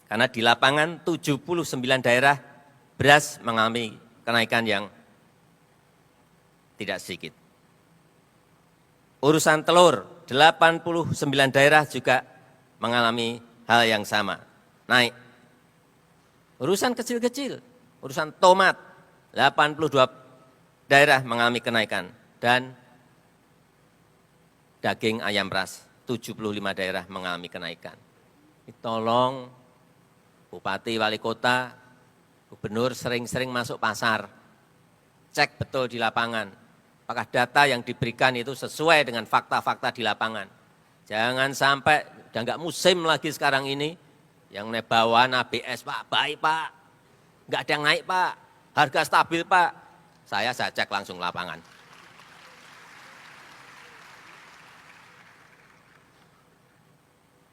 Karena di lapangan 79 daerah beras mengalami kenaikan yang tidak sedikit. Urusan telur, 89 daerah juga mengalami hal yang sama, naik. Urusan kecil-kecil, urusan tomat, 82 daerah mengalami kenaikan. Dan daging ayam ras, 75 daerah mengalami kenaikan. Tolong Bupati, Wali Kota, Gubernur sering-sering masuk pasar, cek betul di lapangan, apakah data yang diberikan itu sesuai dengan fakta-fakta di lapangan. Jangan sampai, udah nggak musim lagi sekarang ini, yang bawaan ABS, Pak, baik Pak, nggak ada yang naik Pak, harga stabil Pak. Saya cek langsung lapangan.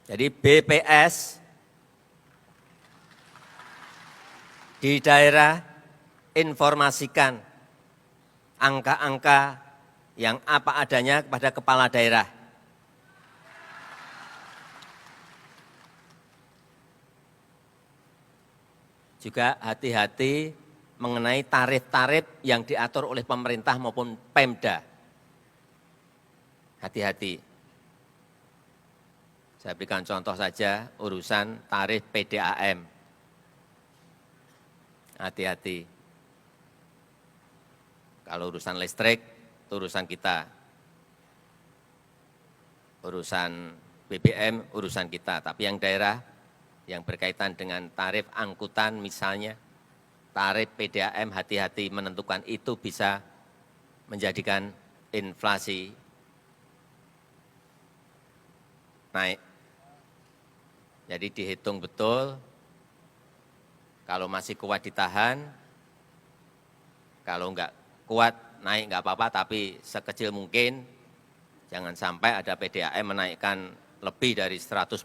Jadi BPS di daerah informasikan angka-angka yang apa adanya kepada kepala daerah. Juga hati-hati mengenai tarif-tarif yang diatur oleh pemerintah maupun Pemda. Hati-hati. Saya berikan contoh saja urusan tarif PDAM. Hati-hati. Kalau urusan listrik, itu urusan kita. Urusan BBM, urusan kita. Tapi yang daerah, yang berkaitan dengan tarif angkutan misalnya, tarif PDAM, hati-hati menentukan, itu bisa menjadikan inflasi naik. Jadi dihitung betul, kalau masih kuat ditahan, kalau enggak kuat naik enggak apa-apa, tapi sekecil mungkin jangan sampai ada PDAM menaikkan lebih dari 100%.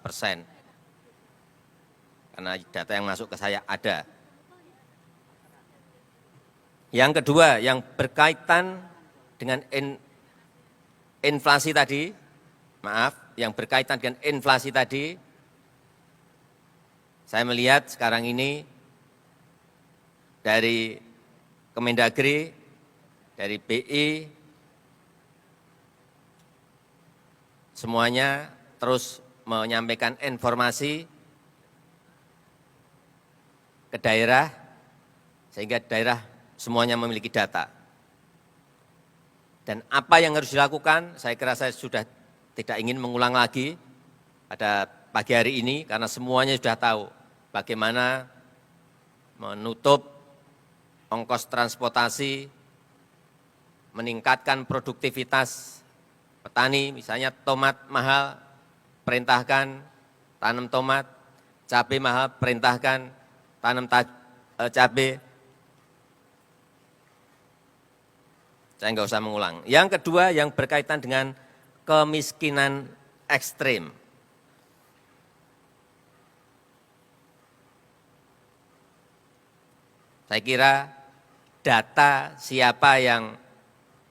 Karena data yang masuk ke saya ada. Yang kedua, yang berkaitan dengan inflasi tadi, yang berkaitan dengan inflasi tadi, saya melihat sekarang ini dari Kemendagri, dari BI, semuanya terus menyampaikan informasi ke daerah, sehingga daerah semuanya memiliki data. Dan apa yang harus dilakukan, saya kira saya sudah tidak ingin mengulang lagi pada pagi hari ini, karena semuanya sudah tahu bagaimana menutup ongkos transportasi, meningkatkan produktivitas petani, misalnya tomat mahal, perintahkan tanam tomat, cabai mahal, perintahkan tanam cabai. Saya enggak usah mengulang. Yang kedua, yang berkaitan dengan kemiskinan ekstrim. Saya kira data siapa yang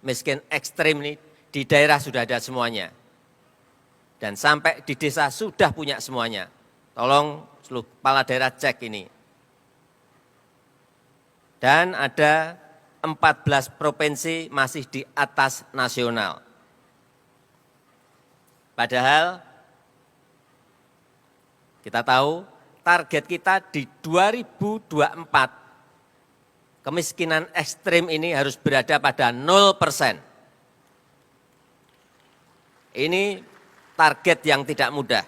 miskin ekstrim ini di daerah sudah ada semuanya. Dan sampai di desa sudah punya semuanya. Tolong seluruh kepala daerah cek ini. Dan ada 14 provinsi masih di atas nasional. Padahal kita tahu target kita di 2024 kemiskinan ekstrim ini harus berada pada 0%. Ini target yang tidak mudah.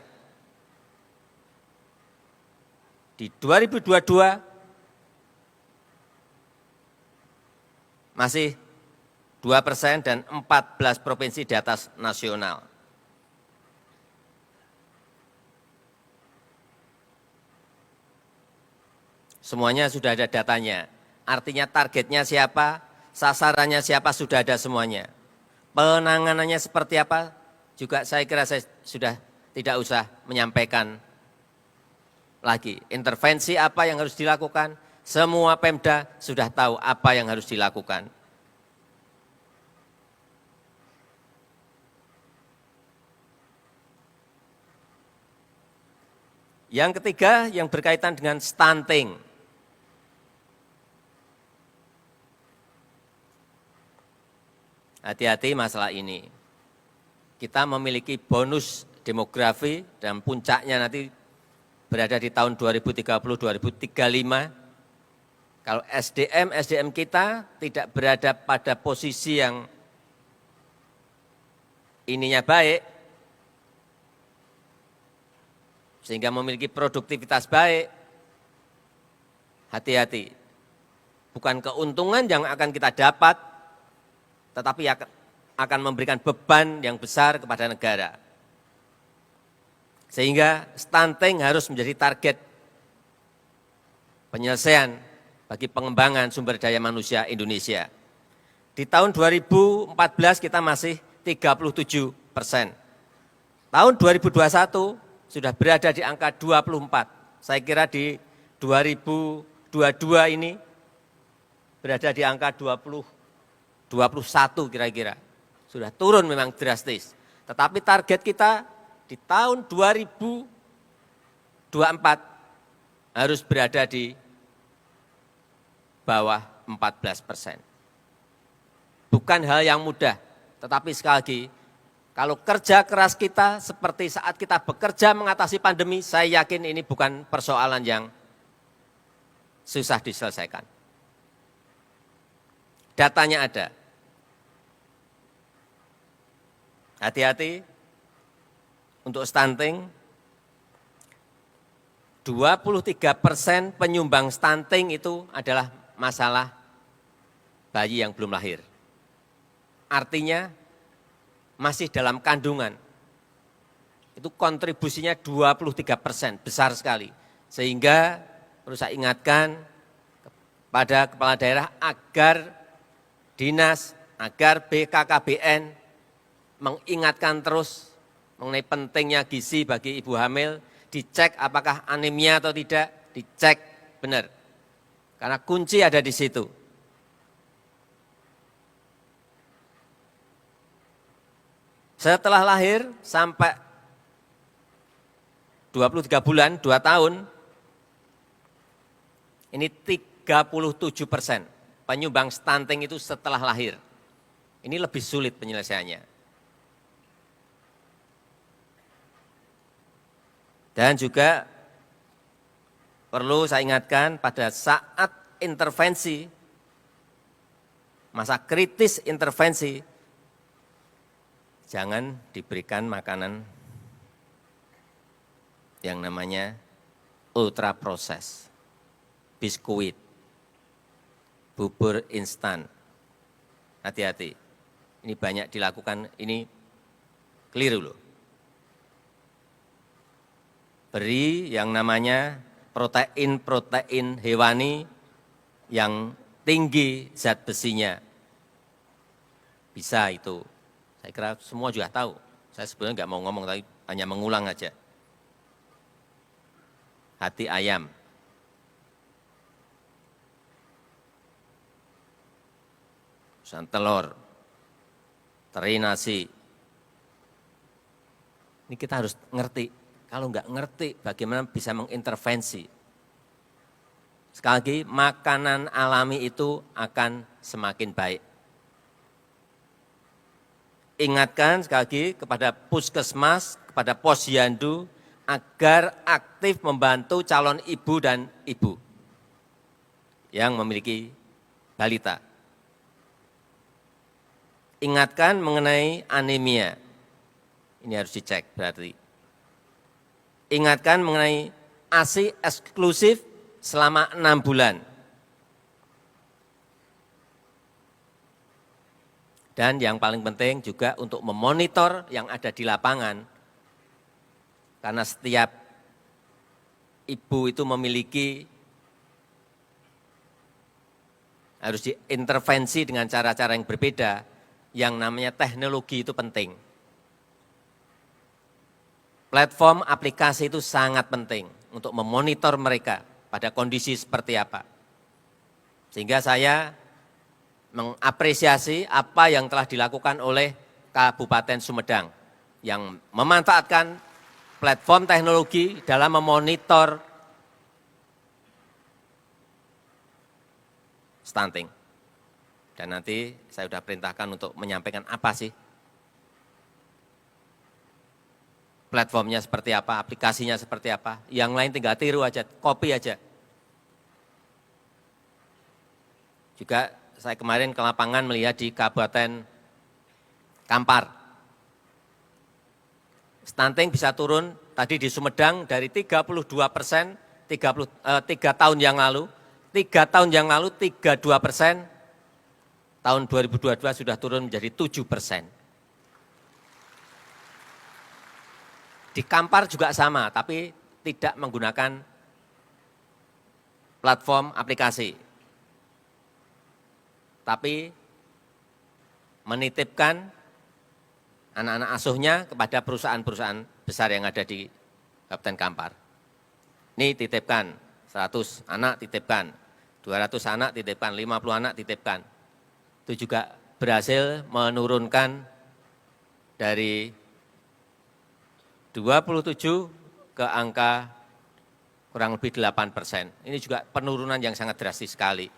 Di 2022 masih 2% dan 14 provinsi di atas nasional. Semuanya sudah ada datanya. Artinya targetnya siapa, sasarannya siapa, sudah ada semuanya. Penanganannya seperti apa, juga saya kira saya sudah tidak usah menyampaikan lagi. Intervensi apa yang harus dilakukan, semua Pemda sudah tahu apa yang harus dilakukan. Yang ketiga yang berkaitan dengan stunting. Hati-hati masalah ini. Kita memiliki bonus demografi dan puncaknya nanti berada di tahun 2030-2035. Kalau SDM kita tidak berada pada posisi yang ininya baik, sehingga memiliki produktivitas baik, hati-hati. Bukan keuntungan yang akan kita dapat, tetapi akan memberikan beban yang besar kepada negara. Sehingga stunting harus menjadi target penyelesaian bagi pengembangan sumber daya manusia Indonesia. Di tahun 2014 kita masih 37%. Tahun 2021 sudah berada di angka 24. Saya kira di 2022 ini berada di angka 21 kira-kira. Sudah turun memang drastis. Tetapi target kita di tahun 2024 harus berada di bawah 14%. Bukan hal yang mudah, tetapi sekali lagi, kalau kerja keras kita seperti saat kita bekerja mengatasi pandemi, saya yakin ini bukan persoalan yang susah diselesaikan. Datanya ada. Hati-hati untuk stunting. 23% penyumbang stunting itu adalah masalah bayi yang belum lahir. Artinya masih dalam kandungan. Itu kontribusinya 23%, besar sekali. Sehingga perlu saya ingatkan kepada kepala daerah agar dinas, agar BKKBN mengingatkan terus mengenai pentingnya gizi bagi ibu hamil, dicek apakah anemia atau tidak, dicek benar. Karena kunci ada di situ. Setelah lahir sampai 23 bulan, 2 tahun, ini 37% penyumbang stunting itu setelah lahir. Ini lebih sulit penyelesaiannya. Dan juga perlu saya ingatkan pada saat intervensi, masa kritis intervensi, jangan diberikan makanan yang namanya ultra proses, biskuit, bubur instan. Hati-hati, ini banyak dilakukan, ini keliru loh. Beri yang namanya protein hewani yang tinggi zat besinya. Bisa itu. Saya kira semua juga tahu. Saya sebenarnya nggak mau ngomong, tapi hanya mengulang aja. Hati ayam. Pesan telur. Teri nasi. Ini kita harus ngerti. Kalau nggak ngerti bagaimana bisa mengintervensi. Sekali lagi, makanan alami itu akan semakin baik. Ingatkan sekali lagi kepada puskesmas, kepada posyandu, agar aktif membantu calon ibu dan ibu yang memiliki balita. Ingatkan mengenai anemia, ini harus dicek berarti. Ingatkan mengenai ASI eksklusif selama 6 bulan. Dan yang paling penting juga untuk memonitor yang ada di lapangan. Karena setiap ibu itu memiliki, harus diintervensi dengan cara-cara yang berbeda. Yang namanya teknologi itu penting. Platform aplikasi itu sangat penting untuk memonitor mereka pada kondisi seperti apa. Sehingga saya mengapresiasi apa yang telah dilakukan oleh Kabupaten Sumedang yang memanfaatkan platform teknologi dalam memonitor stunting. Dan nanti saya sudah perintahkan untuk menyampaikan apa sih platformnya seperti apa, aplikasinya seperti apa. Yang lain tinggal tiru aja, copy aja. Juga saya kemarin ke lapangan melihat di Kabupaten Kampar. Stunting bisa turun tadi di Sumedang dari 32%, 3 tahun yang lalu, 32%, tahun 2022 sudah turun menjadi 7%. Di Kampar juga sama, tapi tidak menggunakan platform aplikasi. Tapi menitipkan anak-anak asuhnya kepada perusahaan-perusahaan besar yang ada di Kabupaten Kampar. Ini titipkan, 100 anak titipkan, 200 anak titipkan, 50 anak titipkan. Itu juga berhasil menurunkan dari 27 ke angka kurang lebih 8%. Ini juga penurunan yang sangat drastis sekali.